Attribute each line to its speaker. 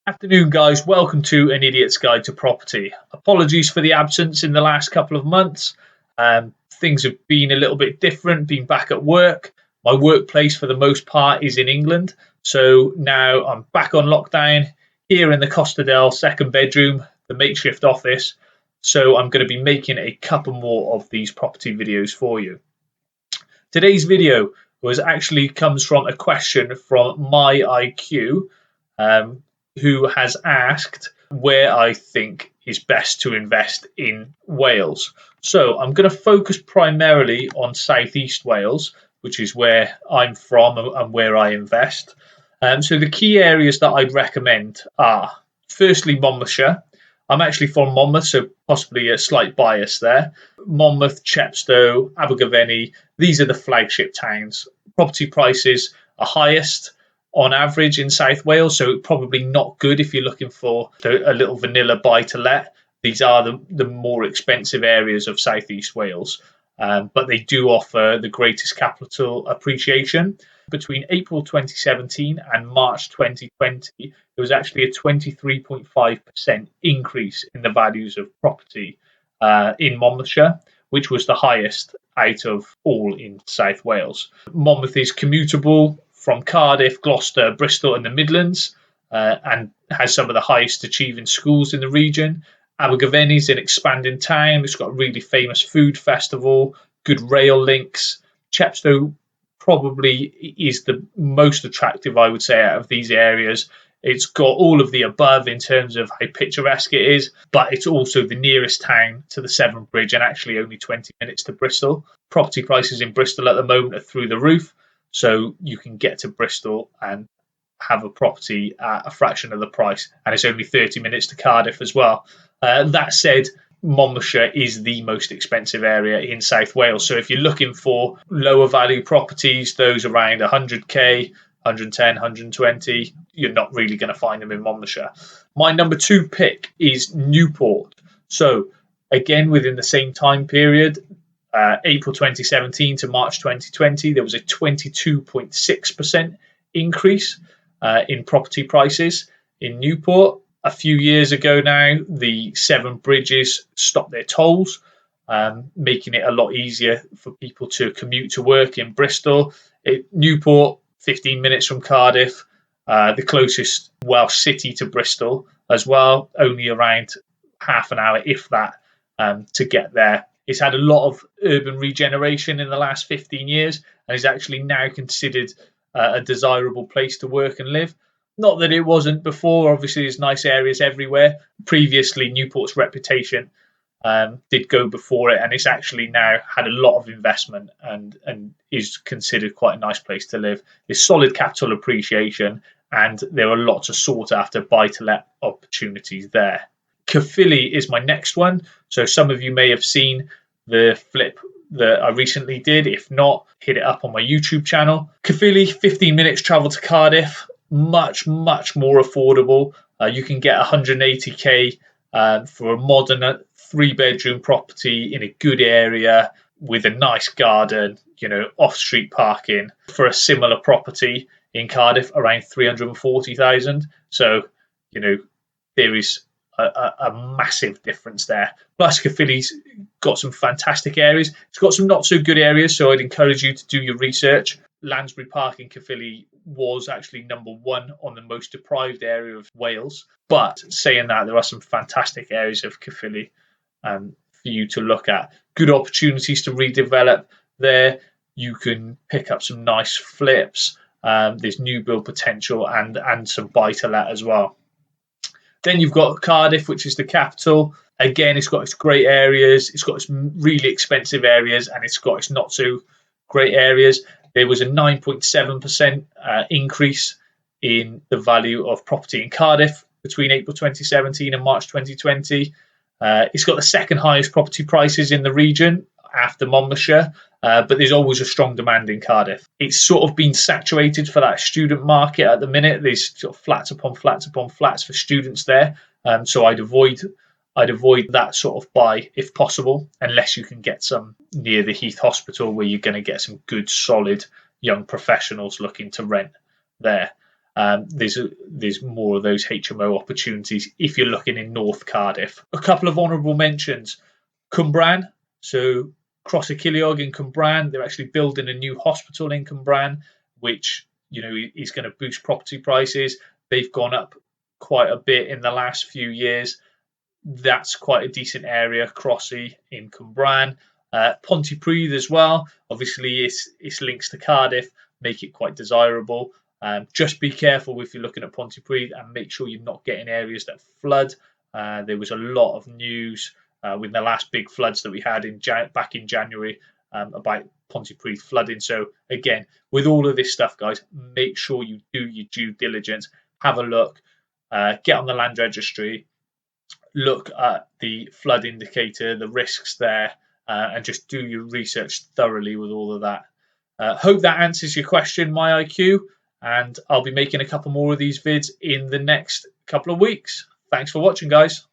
Speaker 1: Afternoon, guys. Welcome to An Idiot's Guide to Property. Apologies for the absence in the last couple of months. Things have been a little bit different, being back at work. My workplace, for the most part, is in England. So now I'm back on lockdown here in the Costa del second bedroom, the makeshift office. So I'm going to be making a couple more of these property videos for you. Today's video comes from a question from my IQ. Who has asked where I think is best to invest in Wales. So I'm going to focus primarily on Southeast Wales, which is where I'm from and where I invest. So the key areas that I'd recommend are, firstly, Monmouthshire. I'm actually from Monmouth, so possibly a slight bias there. Monmouth, Chepstow, Abergavenny, these are the flagship towns. Property prices are highest on average in South Wales, so probably not good if you're looking for a little vanilla buy-to-let. These are the more expensive areas of Southeast Wales, but they do offer the greatest capital appreciation. Between April 2017 and March 2020, there was actually a 23.5% increase in the values of property in Monmouthshire, which was the highest out of all in South Wales. Monmouth is commutable from Cardiff, Gloucester, Bristol and the Midlands, and has some of the highest achieving schools in the region. Abergavenny is an expanding town. It's got a really famous food festival, good rail links. Chepstow probably is the most attractive, I would say, out of these areas. It's got all of the above in terms of how picturesque it is, but it's also the nearest town to the Severn Bridge and actually only 20 minutes to Bristol. Property prices in Bristol at the moment are through the roof. So you can get to Bristol and have a property at a fraction of the price. And it's only 30 minutes to Cardiff as well. That said, Monmouthshire is the most expensive area in South Wales. So if you're looking for lower value properties, those around 100k, 110, 120, you're not really going to find them in Monmouthshire. My number two pick is Newport. So again, within the same time period, April 2017 to March 2020, there was a 22.6% increase in property prices in Newport. A few years ago now, the Severn Bridges stopped their tolls, making it a lot easier for people to commute to work in Bristol. Newport, 15 minutes from Cardiff, the closest Welsh city to Bristol as well, only around half an hour, if that, to get there. It's had a lot of urban regeneration in the last 15 years and is actually now considered a desirable place to work and live. Not that it wasn't before. Obviously, there's nice areas everywhere. Previously, Newport's reputation did go before it, and it's actually now had a lot of investment and is considered quite a nice place to live. There's solid capital appreciation, and there are lots of sought after buy-to-let opportunities there. Caerphilly is my next one. So some of you may have seen the flip that I recently did. If not, hit it up on my YouTube channel. Caerphilly, 15 minutes travel to Cardiff, much more affordable. You can get 180k for a modern 3-bedroom property in a good area with a nice garden, off-street parking. For a similar property in Cardiff, around 340,000. So, there is a massive difference there. Plus, Caerphilly's got some fantastic areas. It's got some not so good areas, so I'd encourage you to do your research. Lansbury Park in Caerphilly was actually number one on the most deprived area of Wales. But saying that, there are some fantastic areas of Caerphilly for you to look at. Good opportunities to redevelop there. You can pick up some nice flips. There's new build potential and some buy-to-let as well. Then you've got Cardiff, which is the capital. Again, it's got its great areas. It's got its really expensive areas, and it's got its not so great areas. There was a 9.7% increase in the value of property in Cardiff between April 2017 and March 2020. It's got the second highest property prices in the region after Monmouthshire, but there's always a strong demand in Cardiff. It's sort of been saturated for that student market at the minute. There's sort of flats upon flats upon flats for students there. So I'd avoid that sort of buy if possible, unless you can get some near the Heath Hospital where you're going to get some good, solid young professionals looking to rent there. there's more of those HMO opportunities if you're looking in North Cardiff. A couple of honourable mentions: Cwmbran, so Cross y Ceiliog in Cwmbran. They're actually building a new hospital in Cwmbran, which is going to boost property prices. They've gone up quite a bit in the last few years. That's quite a decent area, Crossy in Cwmbran. Pontypridd as well. Obviously, its links to Cardiff make it quite desirable. Just be careful if you're looking at Pontypridd and make sure you're not getting areas that flood. There was a lot of news with the last big floods that we had back in January about Pontypridd flooding. So again, with all of this stuff, guys, make sure you do your due diligence. Have a look. Get on the land registry. Look at the flood indicator, the risks there, and just do your research thoroughly with all of that. Hope that answers your question, my IQ, and I'll be making a couple more of these vids in the next couple of weeks. Thanks for watching, guys.